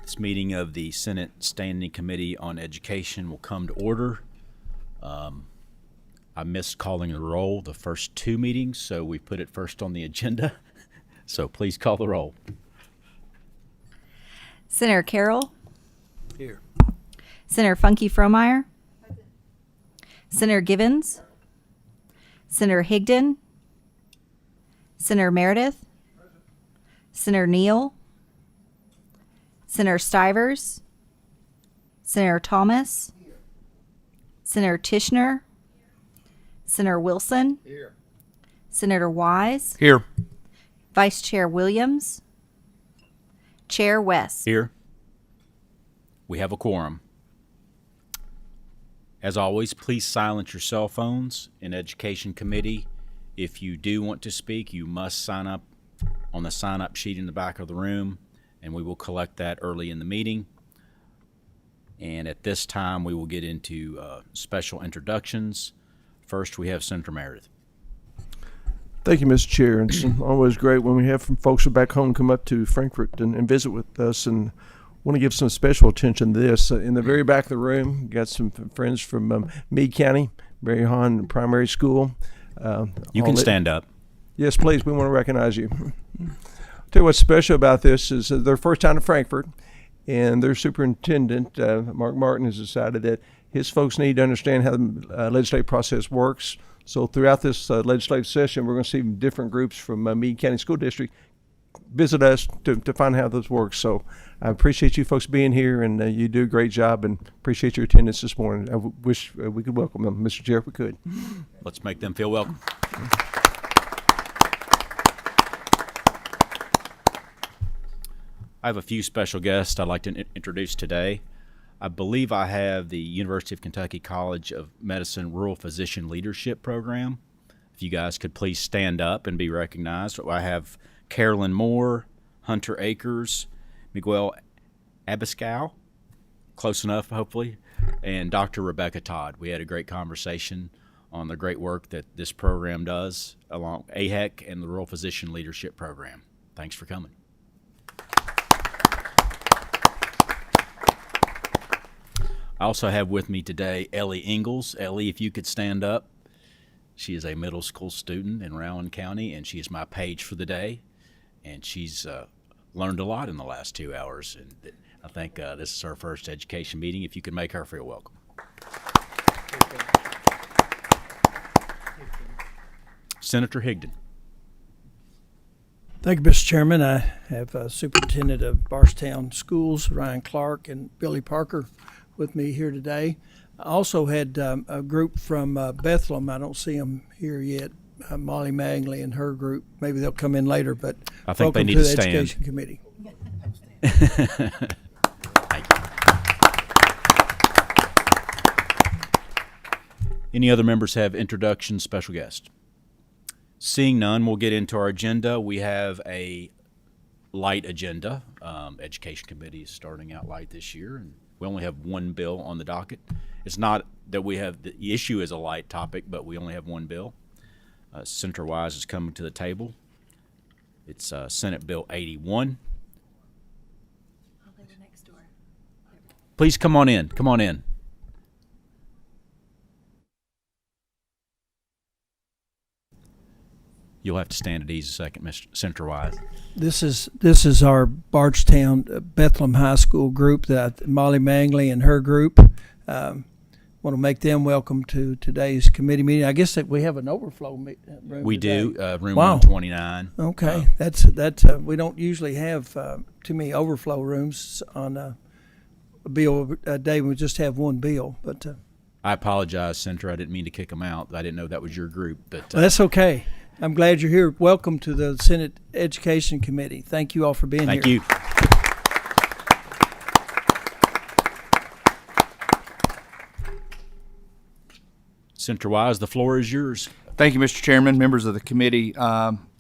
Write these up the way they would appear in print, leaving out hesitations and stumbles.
This meeting of the Senate Standing Committee on Education will come to order. I missed calling the roll the first two meetings, so we put it first on the agenda. So please call the roll. Senator Carroll. Here. Senator Funky Fromeyer. Senator Givens. Senator Higdon. Senator Meredith. Senator Neal. Senator Stivers. Senator Thomas. Senator Tishner. Senator Wilson. Here. Senator Wise. Here. Vice Chair Williams. Chair West. Here. We have a quorum. As always, please silence your cell phones. In Education Committee, if you do want to speak, you must sign up on the sign-up sheet in the back of the room, and we will collect that early in the meeting. And at this time, we will get into special introductions. First, we have Senator Meredith. Thank you, Mr. Chair. It's always great when we have from folks from back home come up to Frankfort and visit with us, and want to give some special attention to this. In the very back of the room, got some friends from Meade County, Mary Hahn Primary School. You can stand up. Yes, please. We want to recognize you. Tell you what's special about this is their first time to Frankfort, and their superintendent, Mark Martin, has decided that his folks need to understand how the legislative process works. So throughout this legislative session, we're going to see different groups from Meade County School District visit us to find how this works. So I appreciate you folks being here, and you do a great job, and appreciate your attendance this morning. I wish we could welcome them, Mr. Chair, if we could. Let's make them feel welcome. I have a few special guests I'd like to introduce today. I believe I have the University of Kentucky College of Medicine Rural Physician Leadership Program. If you guys could please stand up and be recognized. I have Carolyn Moore, Hunter Akers, Miguel Abascal, close enough, hopefully, and Dr. Rebecca Todd. We had a great conversation on the great work that this program does along AHEC and the Rural Physician Leadership Program. Thanks for coming. I also have with me today Ellie Ingalls. Ellie, if you could stand up. She is a middle school student in Rowan County, and she is my page for the day. And she's learned a lot in the last 2 hours. And I think this is her first education meeting. If you could make her feel welcome. Senator Higdon. Thank you, Mr. Chairman. I have Superintendent of Barstown Schools, Ryan Clark, and Billy Parker with me here today. I also had a group from Bethlehem. I don't see them here yet. Molly Magley and her group. Maybe they'll come in later, but I think welcome they need to to the stand. Education Committee. Thank you. Any other members have introductions, special guests? Seeing none, we'll get into our agenda. We have a light agenda. Education Committee is starting out light this year, and we only have one bill on the docket. It's not that we have the issue as a light topic, but we only have one bill. Senator Wise is coming to the table. It's Senate Bill 81. I'll go next door. Please come on in. Come on in. You'll have to stand at ease a second, Mr. Senator Wise. This is our Bardstown Bethlehem High School group, that Molly Mangley and her group. Want to make them welcome to today's committee meeting. I guess that we have an overflow room. We today. do, room Wow. 129. Okay, that's we don't usually have too many overflow rooms on a bill a day. We just have one bill, but I apologize, Senator. I didn't mean to kick them out. I didn't know that was your group. But that's okay. I'm glad you're here. Welcome to the Senate Education Committee. Thank you all for being thank here. you. Senator Wise, the floor is yours. Thank you, Mr. Chairman, members of the committee.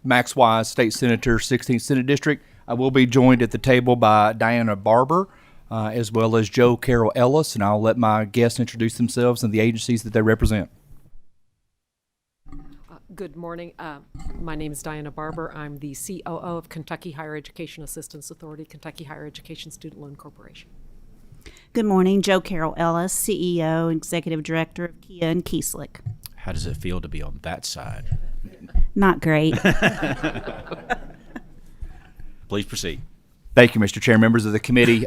Max Wise, State Senator, 16th Senate District. I will be joined at the table by Diana Barber, as well as Joe Carroll Ellis, and I'll let my guests introduce themselves and the agencies that they represent. Good morning. My name is Diana Barber. I'm the COO of Kentucky Higher Education Assistance Authority, Kentucky Higher Education Student Loan Corporation. Good morning. Joe Carroll Ellis, CEO and Executive Director of Kia and Kieslick. How does it feel to be on that side? Not great. Please proceed. Thank you, Mr. Chair, members of the committee.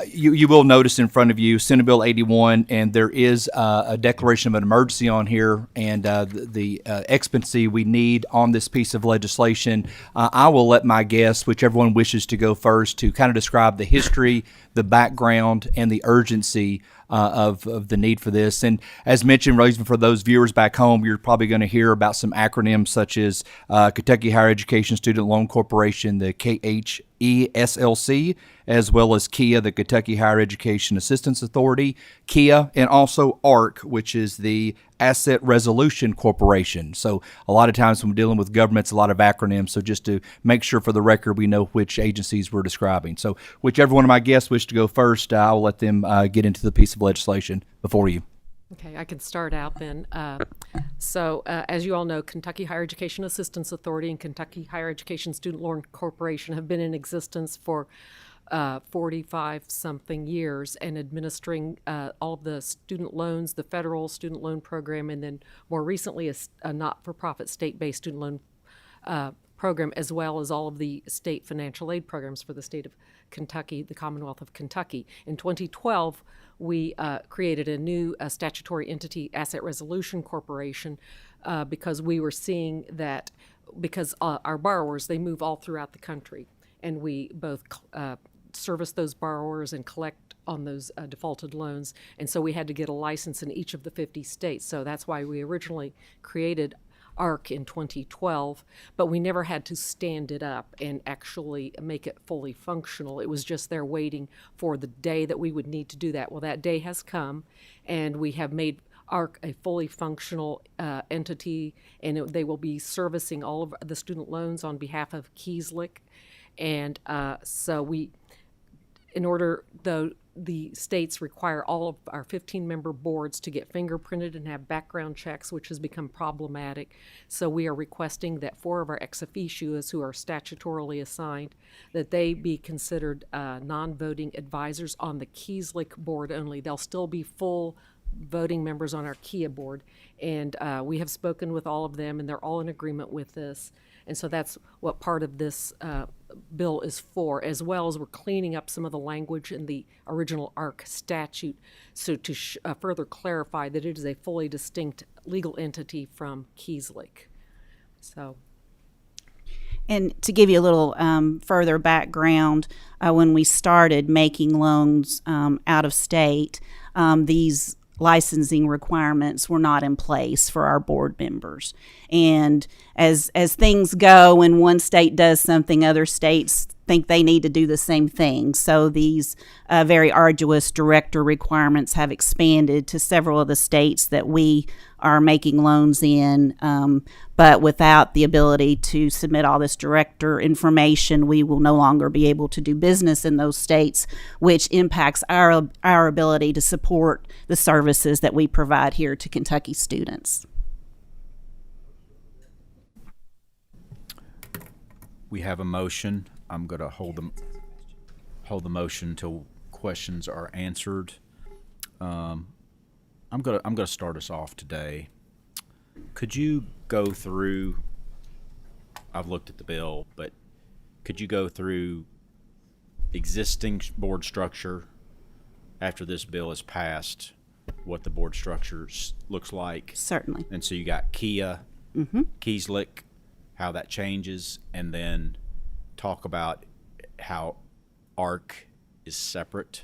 You will notice in front of you Senate Bill 81, and there is a declaration of an emergency on here, and the expediency we need on this piece of legislation. I will let my guests, whichever one wishes to go first, to kind of describe the history, the background, and the urgency of the need for this. And as mentioned, even for those viewers back home, you're probably going to hear about some acronyms such as Kentucky Higher Education Student Loan Corporation, the KHESLC, as well as KIA, the Kentucky Higher Education Assistance Authority, KIA, and also ARC, which is the Asset Resolution Corporation. So a lot of times when we're dealing with governments, a lot of acronyms. So just to make sure for the record, we know which agencies we're describing. So whichever one of my guests wish to go first, I will let them get into the piece of legislation before you. Okay, I can start out then. As you all know, Kentucky Higher Education Assistance Authority and Kentucky Higher Education Student Loan Corporation have been in existence for 45-something years and administering all of the student loans, the federal student loan program, and then more recently a not-for-profit state-based student loan program, as well as all of the state financial aid programs for the state of Kentucky, the Commonwealth of Kentucky. In 2012, we created a new statutory entity, Asset Resolution Corporation, because we were seeing that because our borrowers, they move all throughout the country, and we both service those borrowers and collect on those defaulted loans. And so we had to get a license in each of the 50 states. So that's why we originally created ARC in 2012, but we never had to stand it up and actually make it fully functional. It was just there waiting for the day that we would need to do that. Well, that day has come, and we have made ARC a fully functional entity, and they will be servicing all of the student loans on behalf of Kieslick. And in order, though, the states require all of our 15-member boards to get fingerprinted and have background checks, which has become problematic. So we are requesting that 4 of our ex officios who are statutorily assigned, that they be considered non-voting advisors on the Kieslick board only. They'll still be full voting members on our KIA board. And we have spoken with all of them, and they're all in agreement with this. And so that's what part of this bill is for, as well as we're cleaning up some of the language in the original ARC statute, so to further clarify that it is a fully distinct legal entity from Kieslick. So. And to give you a little further background, when we started making loans out of state, these licensing requirements were not in place for our board members. And as things go, when one state does something, other states think they need to do the same thing. So these very arduous director requirements have expanded to several of the states that we are making loans in. But without the ability to submit all this director information, we will no longer be able to do business in those states, which impacts our ability to support the services that we provide here to Kentucky students. We have a motion. I'm going to hold the motion until questions are answered. I'm going to start us off today. Could you go through? I've looked at the bill, but could you go through existing board structure after this bill is passed? What the board structure looks like? Certainly. And so you got KIA, Kieslick, how that changes, and then talk about how ARC is separate.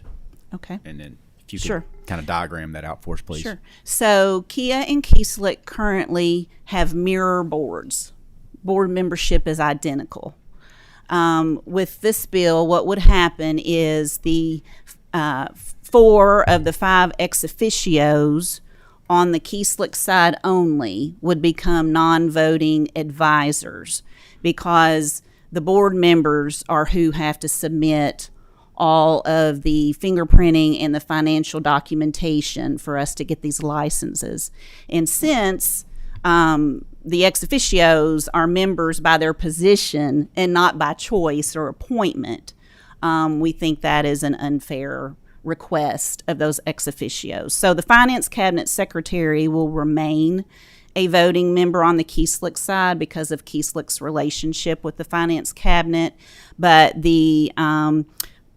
Okay. And then if you could kind of diagram that out for us, please. Sure. So KIA and Kieslick currently have mirror boards. Board membership is identical. With this bill, what would happen is the 4 of the 5 ex officios on the Kieslick side only would become non-voting advisors, because the board members are who have to submit all of the fingerprinting and the financial documentation for us to get these licenses. And since the ex officios are members by their position and not by choice or appointment. We think that is an unfair request of those ex officios. So the Finance Cabinet Secretary will remain a voting member on the Keeslick side because of Keeslick's relationship with the Finance Cabinet, but the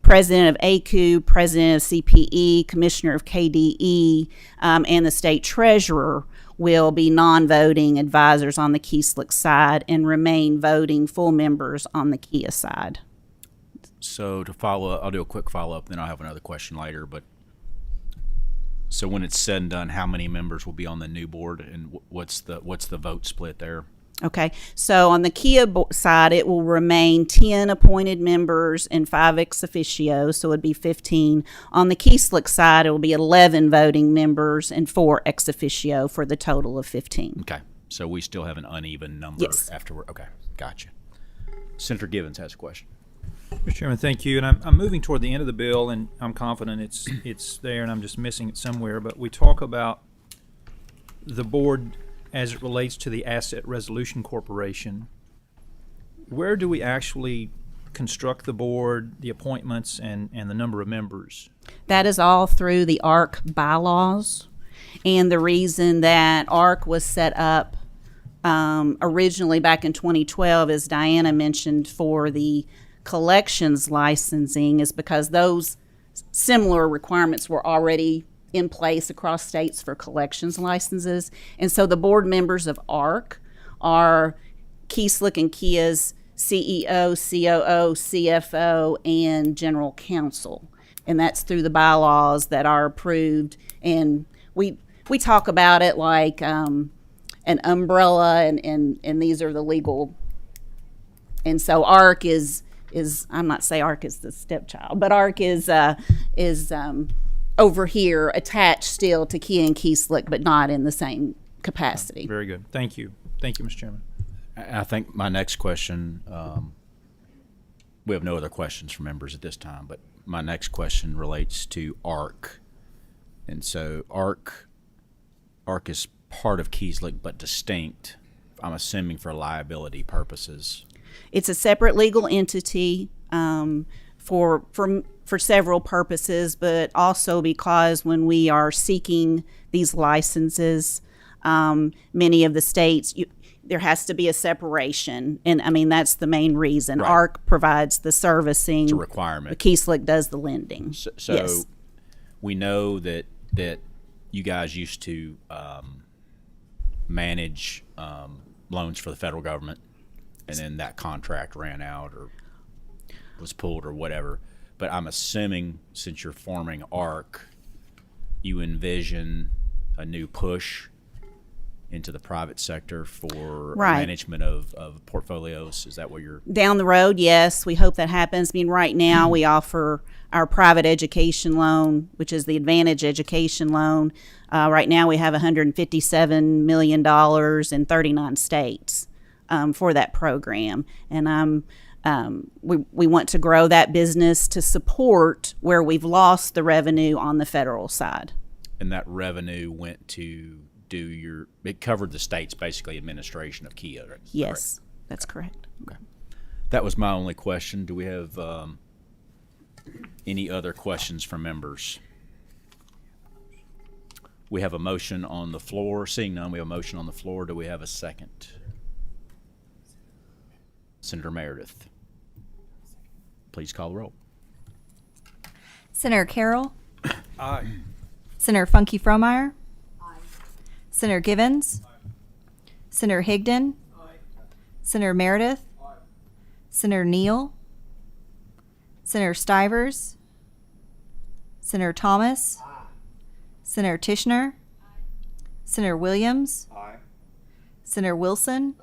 president of ACU, president of CPE, commissioner of KDE, and the state treasurer will be non-voting advisors on the Keeslick side and remain voting full members on the KIA side. So to follow up, I'll do a quick follow-up, then I'll have another question later. But so when it's said and done, how many members will be on the new board, and what's the vote split there? Okay, so on the KIA side, it will remain 10 appointed members and 5 ex officios, so it would be 15. On the Keeslick side, it will be 11 voting members and 4 ex officio for the total of 15. Okay, so we still have an uneven number Yes. afterward. Okay, gotcha. Senator Givens has a question. Mr. Chairman, thank you. And I'm moving toward the end of the bill, and I'm confident it's there, and I'm just missing it somewhere. But we talk about the board as it relates to the Asset Resolution Corporation. Where do we actually construct the board, the appointments, and the number of members? That is all through the ARC bylaws. And the reason that ARC was set up originally back in 2012, as Diana mentioned, for the collections licensing is because those similar requirements were already in place across states for collections licenses. And so the board members of ARC are Keeslick and KIA's CEO, COO, CFO, and general counsel. And that's through the bylaws that are approved. And we talk about it like an umbrella, and these are the legal. And so ARC is I'm not say ARC is the stepchild, but ARC is over here attached still to KIA and Keeslick, but not in the same capacity. Very good. Thank you. Thank you, Mr. Chairman. I think my next question, we have no other questions from members at this time, but my next question relates to ARC. And so ARC is part of Keeslick but distinct, I'm assuming for liability purposes. It's a separate legal entity for several purposes, but also because when we are seeking these licenses, many of the states, there has to be a separation. And I mean, that's the main reason. Right. ARC provides the servicing. It's a requirement. Keeslick does the lending. So Yes. we know that you guys used to manage loans for the federal government, and then that contract ran out or was pulled or whatever. But I'm assuming since you're forming ARC, you envision a new push into the private sector for Right. management of portfolios. Is that what you're... Down the road, yes, we hope that happens. I mean, right now we offer our private education loan, which is the Advantage Education Loan. Right now we have $157 million in 39 states for that program. And we want to grow that business to support where we've lost the revenue on the federal side. And that revenue went to it covered the state's basically administration of KIA, right? Yes, that's correct. Okay. That was my only question. Do we have any other questions from members? We have a motion on the floor. Seeing none, we have a motion on the floor. Do we have a second? Senator Meredith, please call the roll. Senator Carroll. Aye. Senator Funky Fromeyer. Senator Givens. Senator Higdon. Senator Meredith. Senator Neal. Senator Stivers. Senator Thomas. Senator Tishner. Senator Williams. Senator Wilson.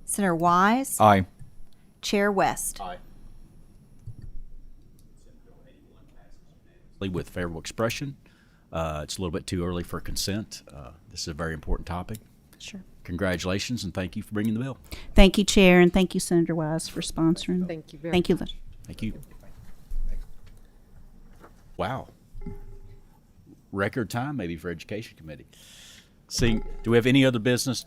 Senator Wise. Aye. Chair West. With favorable expression. It's a little bit too early for consent. This is a very important topic. Sure. Congratulations, and thank you for bringing the bill. Thank you, Chair, and thank you, Senator Wise, for sponsoring. Thank you very Thank you. much. Thank you. Wow. Record time, maybe, for Education Committee. See, do we have any other business